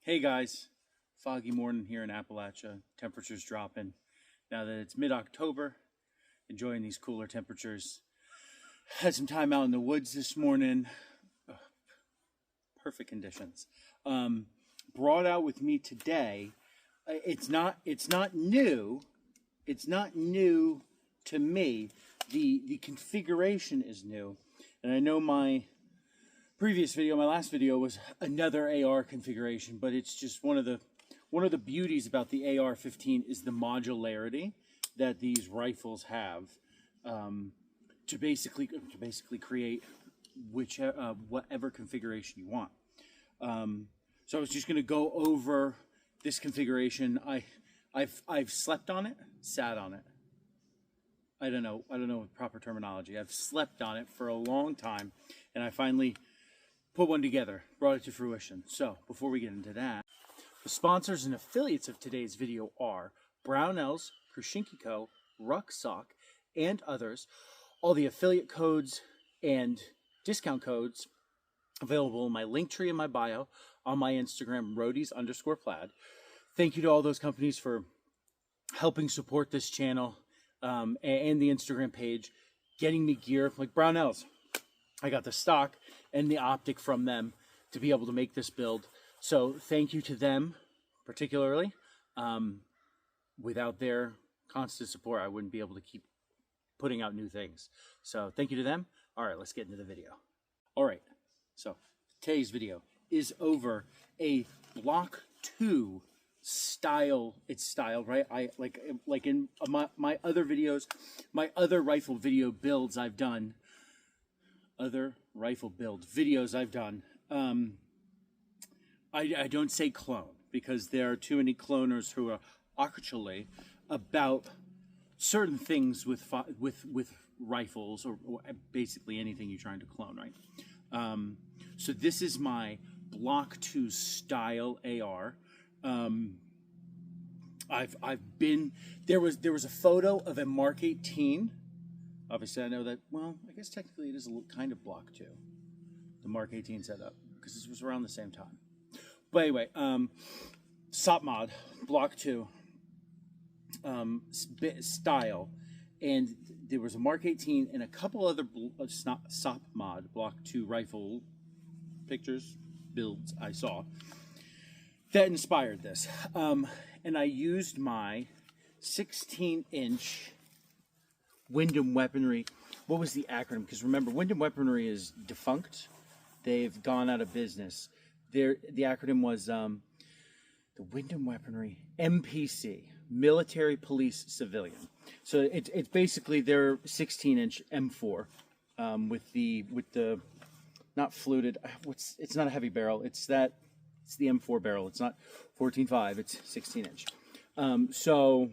Hey guys, foggy morning here in Appalachia. Temperatures dropping. Now that it's mid-October, enjoying these cooler temperatures. Had some time out in the woods this morning. Perfect conditions. Brought out with me today. It's not new. It's not new to me. The configuration is new, and I know my previous video, my last video, was another AR configuration, but it's just one of the beauties about the AR-15 is the modularity that these rifles have to basically create whatever configuration you want. So I was just going to go over this configuration. I've slept on it, sat on it. I don't know proper terminology. I've slept on it for a long time, and I finally put one together, brought it to fruition. So before we get into that, the sponsors and affiliates of today's video are Brownells, Krushinki Co., Rucksock, and others. All the affiliate codes and discount codes available in my link tree in my bio, on my Instagram, roadies_plaid. Thank you to all those companies for helping support this channel and the Instagram page, getting me gear like Brownells. I got the stock and the optic from them to be able to make this build. So thank you to them particularly. Without their constant support, I wouldn't be able to keep putting out new things. So thank you to them. All right, let's get into the video. All right, so today's video is over a Block II style. It's style, right? I like in my other videos, my other rifle video builds I've done. Other rifle build videos I've done, I don't say clone because there are too many cloners who are actually about certain things with rifles or basically anything you're trying to clone, right? So this is my Block II style AR. I've been there was a photo of a Mark 18. Obviously, I know that, well, I guess technically it is a kind of Block II, the Mark 18 setup, because this was around the same time. But anyway, SOPMOD Block II style, and there was a Mark 18 and a couple other SOPMOD Block II rifle pictures, builds I saw that inspired this. And I used my 16-inch Windham Weaponry. What was the acronym? Because remember, Windham Weaponry is defunct. They've gone out of business. The acronym was the Windham Weaponry MPC, Military Police Civilian. So it's basically their 16-inch M4 with the not fluted. It's not a heavy barrel. It's the M4 barrel. It's not 14.5. It's 16-inch. So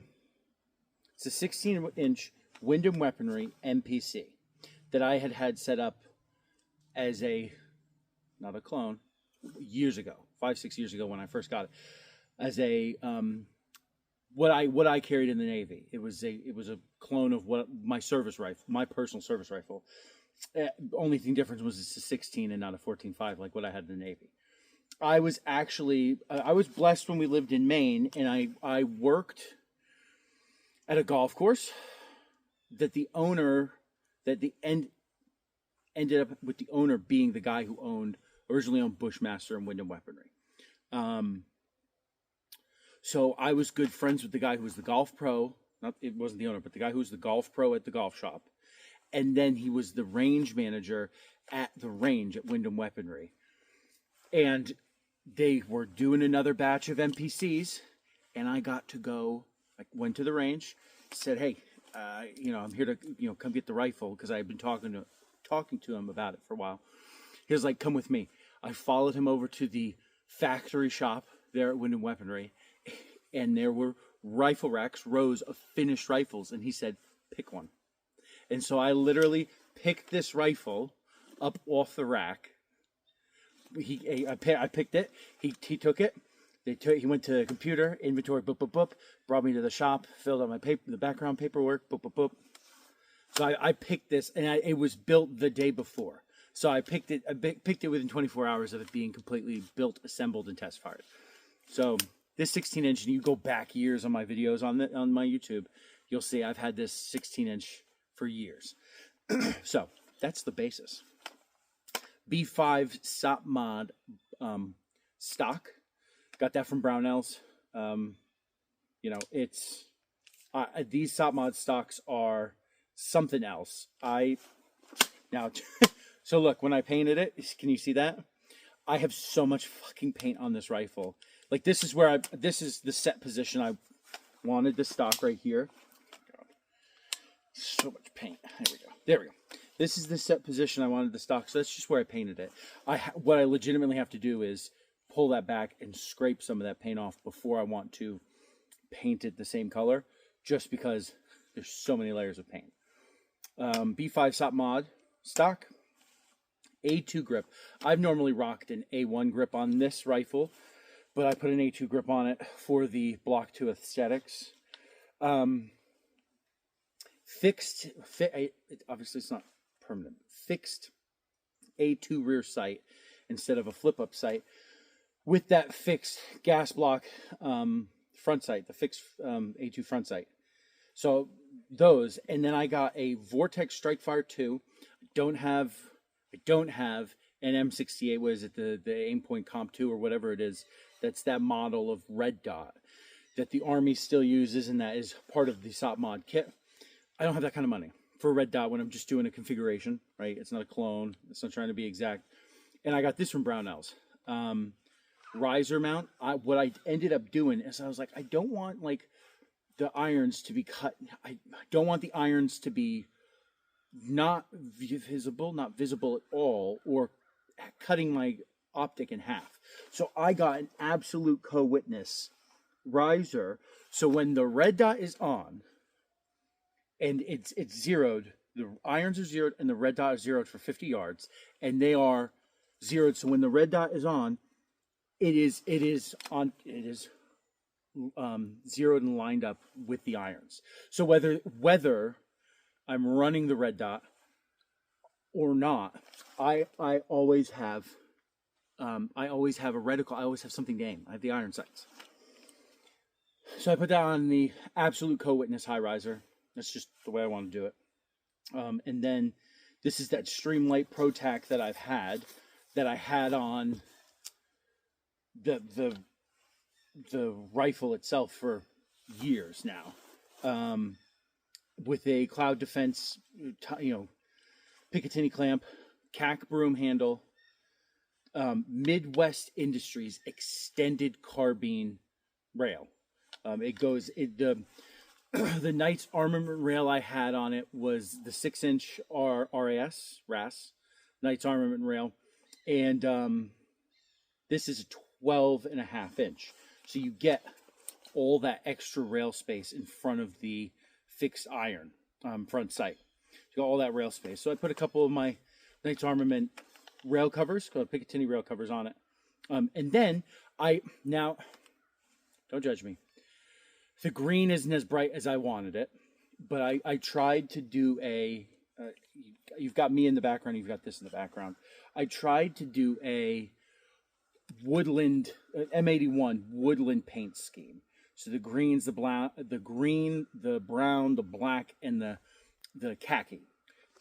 it's a 16-inch Windham Weaponry MPC that I had set up as not a clone, years ago, 5-6 years ago when I first got it, as a what I carried in the Navy. It was a clone of what my service rifle, my personal service rifle. Only thing difference was it's a 16 and not a 14.5 like what I had in the Navy. I was actually I was blessed when we lived in Maine, and I worked at a golf course that ended up with the owner being the guy who originally owned Bushmaster and Windham Weaponry. So I was good friends with the guy who was the golf pro. It wasn't the owner, but the guy who was the golf pro at the golf shop. And then he was the range manager at the range at Windham Weaponry. And they were doing another batch of NPCs, and I got to go. I went to the range, said, "Hey, I'm here to, come get the rifle," because I had been talking to him about it for a while. He was like, "Come with me." I followed him over to the factory shop there at Windham Weaponry, and there were rifle racks, rows of finished rifles, and he said, "Pick one." And so I literally picked this rifle up off the rack. I picked it. He took it. He went to the computer, inventory, boop, boop, boop, brought me to the shop, filled out my the background paperwork, boop, boop, boop. So I picked this, and it was built the day before. So I picked it within 24 hours of it being completely built, assembled, and test fired. So this 16-inch, and you go back years on my videos on my YouTube, you'll see I've had this 16-inch for years. So that's the basis. B5 SOPMOD stock. Got that from Brownells. You know, it's these SOPMOD stocks are something else. So look, when I painted it, can you see that? I have so much fucking paint on this rifle. Like this is the set position I wanted the stock right here. So much paint. There we go. This is the set position I wanted the stock. So that's just where I painted it. What I legitimately have to do is pull that back and scrape some of that paint off before I want to paint it the same color, just because there's so many layers of paint. B5 SOPMOD stock, A2 grip. I've normally rocked an A1 grip on this rifle, but I put an A2 grip on it for the Block II aesthetics. Obviously it's not permanent. Fixed A2 rear sight instead of a flip-up sight with that fixed gas block front sight, the fixed A2 front sight. So those, and then I got a Vortex Strikefire II. I don't have an M68. What is it? The Aimpoint Comp 2 or whatever it is. That's that model of red dot that the Army still uses, and that is part of the SOPMOD kit. I don't have that kind of money for a red dot when I'm just doing a configuration, right? It's not a clone. It's not trying to be exact. And I got this from Brownells. Riser mount. What I ended up doing is I was like, I don't want like the irons to be cut. I don't want the irons to be not visible at all, or cutting my optic in half. So I got an absolute co-witness riser. So when the red dot is on and it's zeroed, the irons are zeroed and the red dot is zeroed for 50 yards, and they are zeroed. So when the red dot is on, it is zeroed and lined up with the irons. So whether I'm running the red dot or not, I always have a reticle. I always have something to aim. I have the iron sights. So I put that on the absolute co-witness high riser. That's just the way I want to do it. And then this is that Streamlight Protac that I had on the rifle itself for years now, with a cloud defense, Picatinny clamp, CAC broom handle, Midwest Industries extended carbine rail. The Knight's Armament rail I had on it was the 6-inch RAS, Knight's Armament rail, and this is a 12.5-inch. So you get all that extra rail space in front of the fixed iron front sight. You got all that rail space. So I put a couple of my Knight's Armament rail covers, called Picatinny rail covers on it. And then now, don't judge me. The green isn't as bright as I wanted it, but I tried to do you've got me in the background, you've got this in the background. I tried to do a woodland, M81 woodland paint scheme. So the greens, the green, the brown, the black, and the khaki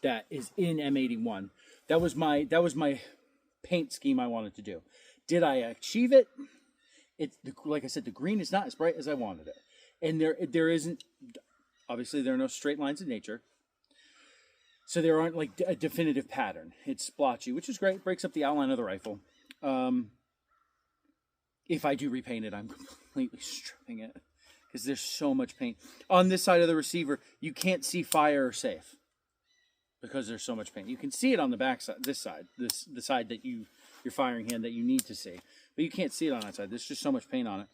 that is in M81. That was my paint scheme I wanted to do. Did I achieve it? Like I said, the green is not as bright as I wanted it. And there isn't, obviously there are no straight lines in nature. So there aren't like a definitive pattern. It's splotchy, which is great. Breaks up the outline of the rifle. If I do repaint it, I'm completely stripping it because there's so much paint. On this side of the receiver, you can't see fire or safe because there's so much paint. You can see it on the back side, the side that your firing hand that you need to see. But you can't see it on that side. There's just so much paint on it.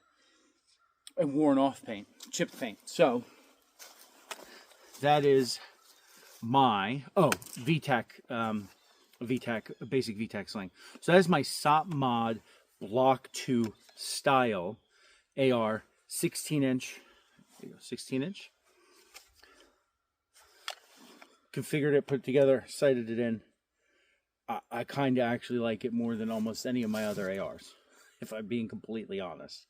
And worn off paint, chipped paint. So that is my VTAC, basic VTAC sling. So that is my SOPMOD Block II style AR 16-inch. 16-inch. Configured it, put it together, sighted it in. I kind of actually like it more than almost any of my other ARs, if I'm being completely honest.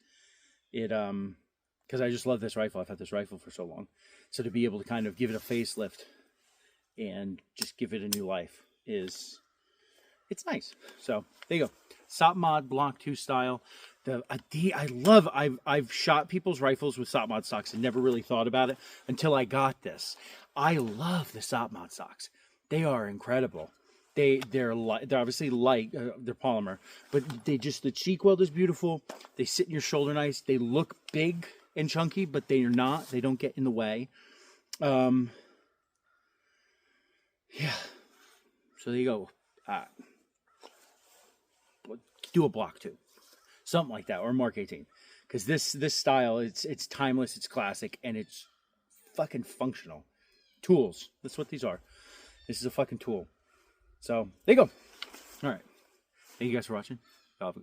It because I just love this rifle. I've had this rifle for so long, so to be able to kind of give it a facelift and just give it a new life it's nice. So there you go, SOPMOD Block II style. I've shot people's rifles with SOPMOD stocks and never really thought about it until I got this. I love the SOPMOD stocks. They are incredible. They're obviously light. They're polymer, but the cheek weld is beautiful. They sit in your shoulder nice. They look big and chunky, but they are not. They don't get in the way. Yeah. So there you go. Do a Block II, something like that, or Mark 18, because this style, it's timeless, it's classic, and it's fucking functional. Tools. That's what these are. This is a fucking tool. So there you go. All right. Thank you guys for watching.